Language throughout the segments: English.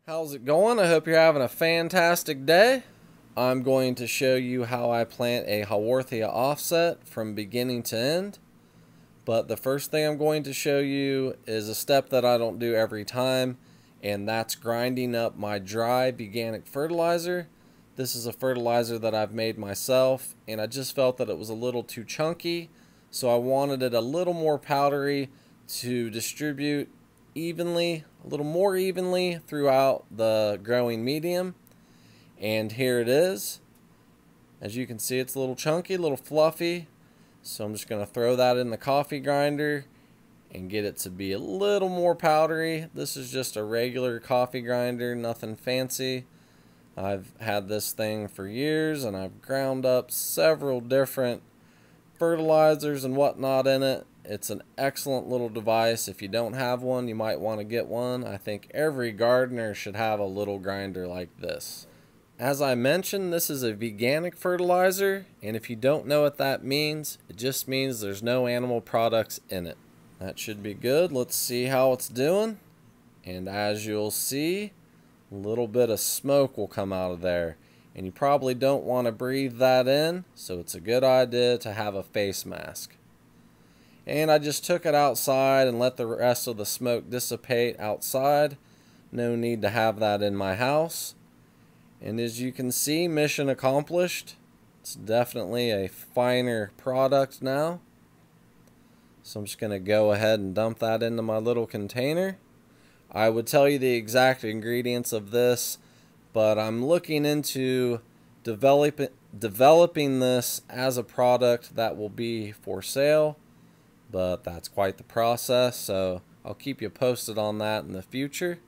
How's it going? I hope you're having a fantastic day. I'm going to show you how I plant a HAWORTHIA offset from beginning to end. But the first thing I'm going to show you is a step that I don't do every time, and that's grinding up my dry veganic fertilizer. This is a fertilizer that I've made myself, and I just felt that it was a little too chunky, so I wanted it a little more powdery to distribute evenly, a little more evenly throughout the growing medium. And here it is. As you can see, it's a little chunky, a little fluffy. So I'm just going to throw that in the coffee grinder and get it to be a little more powdery. This is just a regular coffee grinder, nothing fancy. I've had this thing for years and I've ground up several different fertilizers and whatnot in it. It's an excellent little device. If you don't have one, you might want to get one. I think every gardener should have a little grinder like this. As I mentioned, this is a veganic fertilizer, and if you don't know what that means, it just means there's no animal products in it. That should be good. Let's see how it's doing. And as you'll see, a little bit of smoke will come out of there. And you probably don't want to breathe that in, so it's a good idea to have a face mask. And I just took it outside and let the rest of the smoke dissipate outside. No need to have that in my house. And as you can see, mission accomplished. It's definitely a finer product now. So I'm just going to go ahead and dump that into my little container. I would tell you the exact ingredients of this, but I'm looking into developing this as a product that will be for sale. But that's quite the process, so I'll keep you posted on that in the future.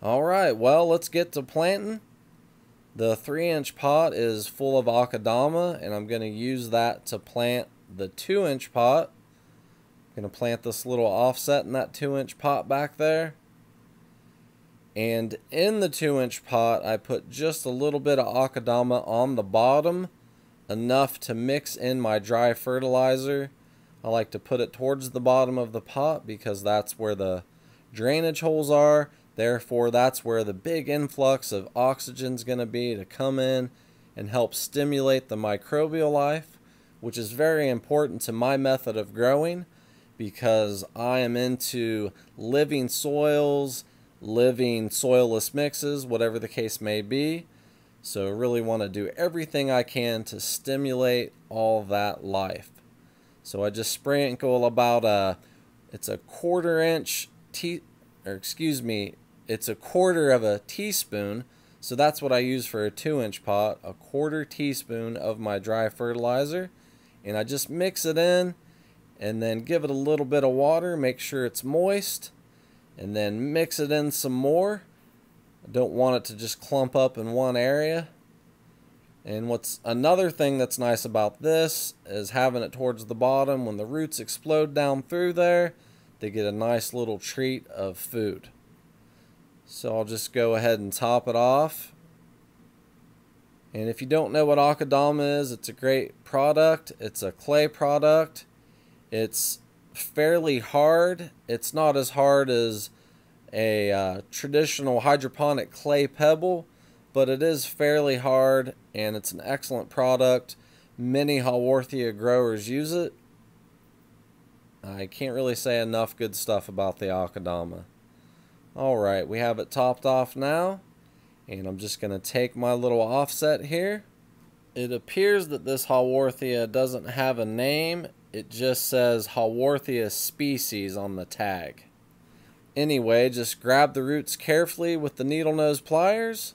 Alright, well, let's get to planting. The 3-inch pot is full of akadama, and I'm going to use that to plant the 2-inch pot. I'm going to plant this little offset in that 2-inch pot back there. And in the 2-inch pot, I put just a little bit of akadama on the bottom, enough to mix in my dry fertilizer. I like to put it towards the bottom of the pot because that's where the drainage holes are. Therefore, that's where the big influx of oxygen is going to be to come in and help stimulate the microbial life, which is very important to my method of growing because I am into living soils, living soilless mixes, whatever the case may be. So I really want to do everything I can to stimulate all that life. So I just sprinkle about it's a quarter of a teaspoon. So that's what I use for a 2-inch pot, a quarter teaspoon of my dry fertilizer. And I just mix it in and then give it a little bit of water, make sure it's moist, and then mix it in some more. I don't want it to just clump up in one area. And what's another thing that's nice about this is having it towards the bottom. When the roots explode down through there, they get a nice little treat of food. So I'll just go ahead and top it off. And if you don't know what akadama is, it's a great product. It's a clay product. It's fairly hard. It's not as hard as a traditional hydroponic clay pebble, but it is fairly hard, and it's an excellent product. Many HAWORTHIA growers use it. I can't really say enough good stuff about the akadama. Alright, we have it topped off now, and I'm just going to take my little offset here. It appears that this HAWORTHIA doesn't have a name. It just says HAWORTHIA species on the tag. Anyway, just grab the roots carefully with the needle nose pliers.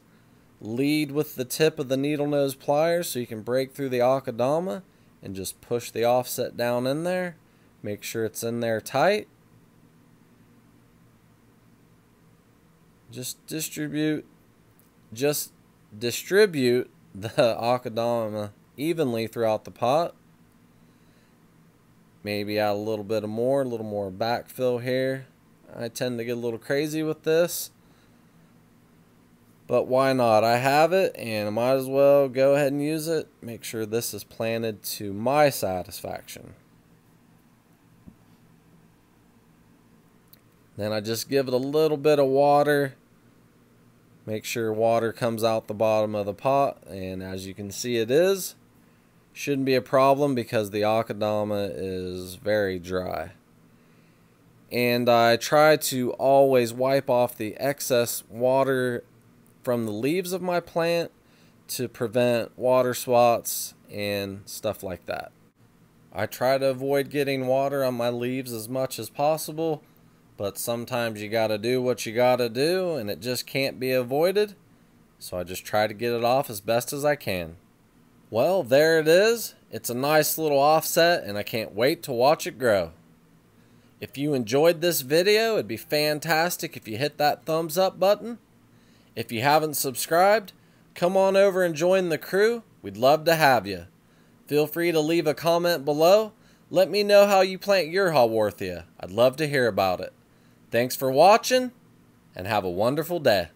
Lead with the tip of the needle nose pliers so you can break through the akadama and just push the offset down in there. Make sure it's in there tight. Just distribute the akadama evenly throughout the pot. Maybe add a little bit more backfill here. I tend to get a little crazy with this, but why not? I have it and I might as well go ahead and use it. Make sure this is planted to my satisfaction. Then I just give it a little bit of water Make sure water comes out the bottom of the pot, and as you can see it is. Shouldn't be a problem because the akadama is very dry. And I try to always wipe off the excess water from the leaves of my plant to prevent water spots and stuff like that. I try to avoid getting water on my leaves as much as possible, but sometimes you gotta do what you gotta do and it just can't be avoided, so I just try to get it off as best as I can. Well, there it is. It's a nice little offset and I can't wait to watch it grow. If you enjoyed this video, it'd be fantastic if you hit that thumbs up button. If you haven't subscribed, come on over and join the crew. We'd love to have you. Feel free to leave a comment below. Let me know how you plant your HAWORTHIA. I'd love to hear about it. Thanks for watching and have a wonderful day.